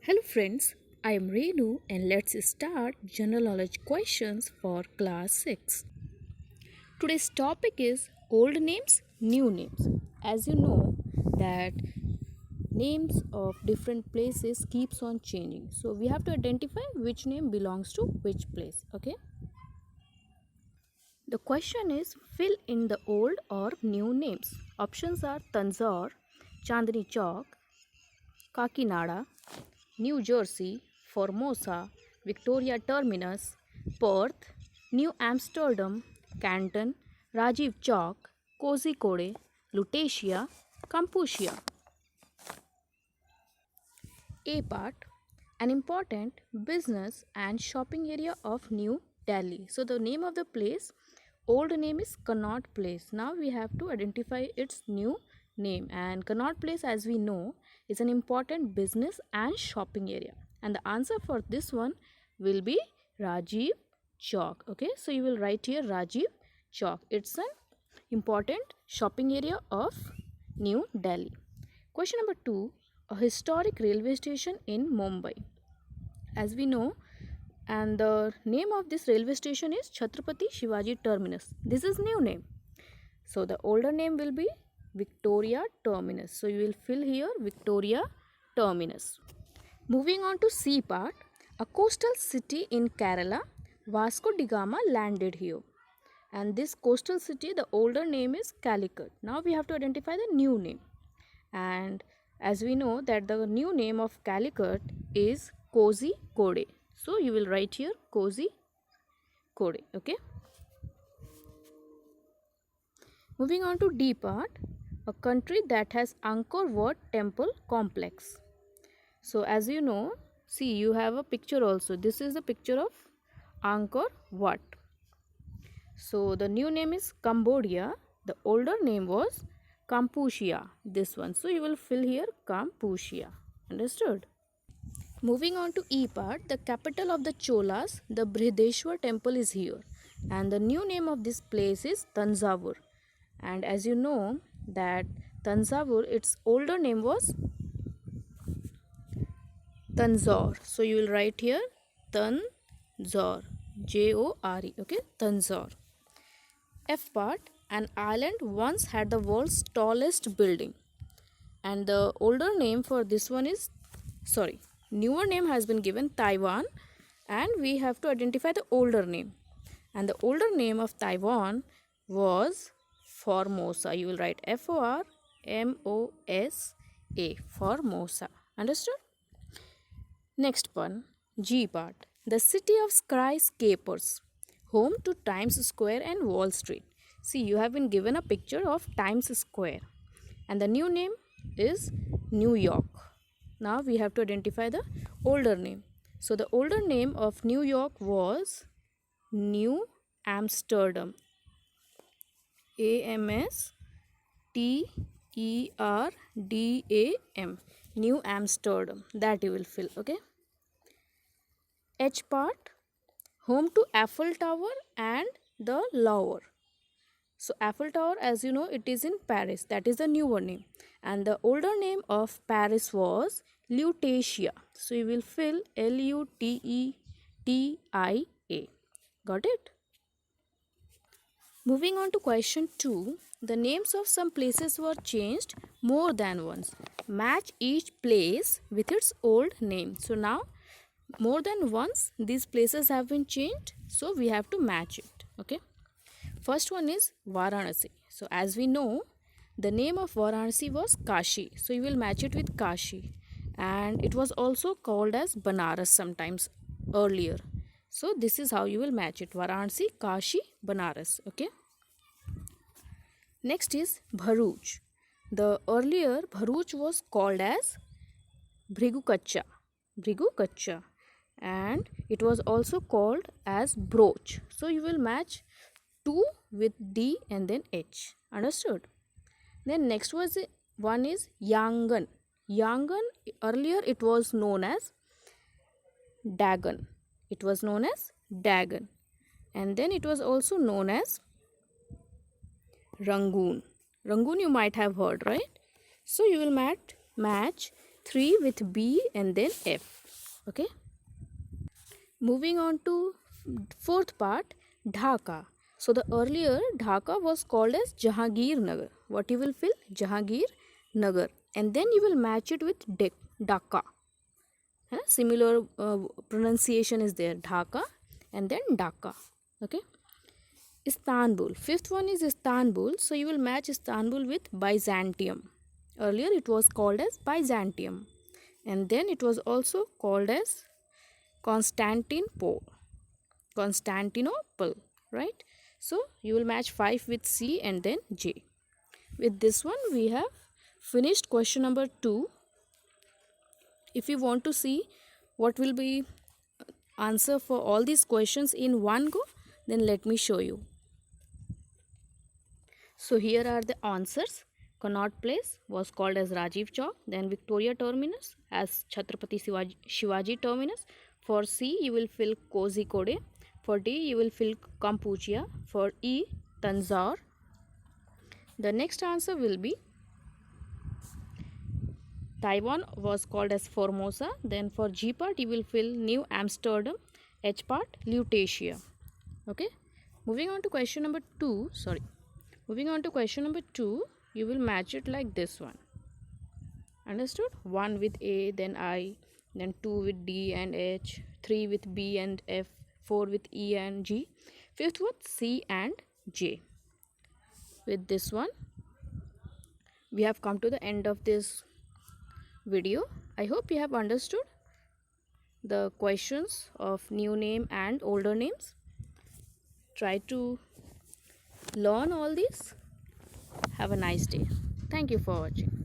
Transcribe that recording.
Hello friends, I am Renu and let's start general knowledge questions for class 6. Today's topic is old names, new names. As you know that names of different places keeps on changing. So we have to identify which name belongs to which place, okay? The question is fill in the old or new names. Options are Tanzore, Chandni Chowk, Kakinada, New Jersey, Formosa, Victoria Terminus, Perth, New Amsterdam, Canton, Rajiv Chowk, Kozhikode, Lutetia, Kampuchea. A part, an important business and shopping area of New Delhi. So the name of the place, old name is Connaught Place. Now we have to identify its new name, and Connaught Place, as we know, is an important business and shopping area. And the answer for this one will be Rajiv Chowk. Okay, so you will write here Rajiv Chowk. It's an important shopping area of New Delhi. Question number 2, a historic railway station in Mumbai. As we know, and the name of this railway station is Chhatrapati Shivaji Terminus. This is new name. So the older name will be Victoria Terminus. So you will fill here Victoria Terminus. Moving on to C part, a coastal city in Kerala, Vasco da Gama landed here. And this coastal city, the older name is Calicut. Now we have to identify the new name. And as we know that the new name of Calicut is Kozhikode. So you will write here Kozhikode. Okay. Moving on to D part, a country that has Angkor Wat temple complex. So as you know, see, you have a picture also. This is the picture of Angkor Wat. So the new name is Cambodia. The older name was Kampuchea, this one. So you will fill here Kampuchea. Understood? Moving on to E part, the capital of the Cholas, the Brihadeshwar temple is here. And the new name of this place is Tanjavur. And as you know that Tanjavur, its older name was Tanjore. So you will write here Tanjore. Jore. Okay, Tanjore. F part, an island once had the world's tallest building. And the older name for this one is, newer name has been given Taiwan, and we have to identify the older name. And the older name of Taiwan was Formosa. You will write Formosa, Formosa. Understood? Next one, G part, the city of skyscrapers, home to Times Square and Wall Street. See, you have been given a picture of Times Square, and the new name is New York. Now we have to identify the older name. So the older name of New York was New Amsterdam. Amsterdam. New Amsterdam. That you will fill. Okay. H part, home to Eiffel Tower and the Louvre. So Eiffel Tower, as you know, it is in Paris. That is the newer name. And the older name of Paris was Lutetia. So you will fill Lutetia. Got it? Moving on to question 2. The names of some places were changed more than once. Match each place with its old name. So now more than once these places have been changed. So we have to match it. Okay. First one is Varanasi. So as we know, the name of Varanasi was Kashi. So you will match it with Kashi. And it was also called as Banaras sometimes earlier. So this is how you will match it. Varanasi, Kashi, Banaras. Okay. Next is Bharuch. The earlier Bharuch was called as Bhrigukacha. And it was also called as Broch. So you will match 2 with D and then H. Understood? Then next one is Yangon. Yangon, earlier it was known as Dagon. And then it was also known as Rangoon. Rangoon you might have heard, right? So you will match 3 with B and then F. Okay. Moving on to fourth part, Dhaka. So the earlier Dhaka was called as Jahangir Nagar. What you will fill? Jahangir Nagar. And then you will match it with Dhaka. Similar pronunciation is there. Dhaka and then Dhaka. Okay. Istanbul. Fifth one is Istanbul. So you will match Istanbul with Byzantium. Earlier it was called as Byzantium. And then it was also called as Constantinople, right? So you will match 5 with C and then J. With this one we have finished question number 2. If you want to see what will be answer for all these questions in one go, then let me show you. So here are the answers. Connaught Place was called as Rajiv Chowk, then Victoria Terminus as Chhatrapati Shivaji Terminus. For C, you will fill Kozhikode. For D, you will fill Kampuchea. For E, Tanzore. The next answer will be Taiwan was called as Formosa. Then for G part, you will fill New Amsterdam. H part, Lutetia. Okay. Moving on to question number 2. You will match it like this one. Understood? 1 with A, then I, then 2 with D and H, 3 with B and F, 4 with E and G, 5th with C and J. With this one, we have come to the end of this video. I hope you have understood the questions of new name and older names. Try to learn all these. Have a nice day. Thank you for watching.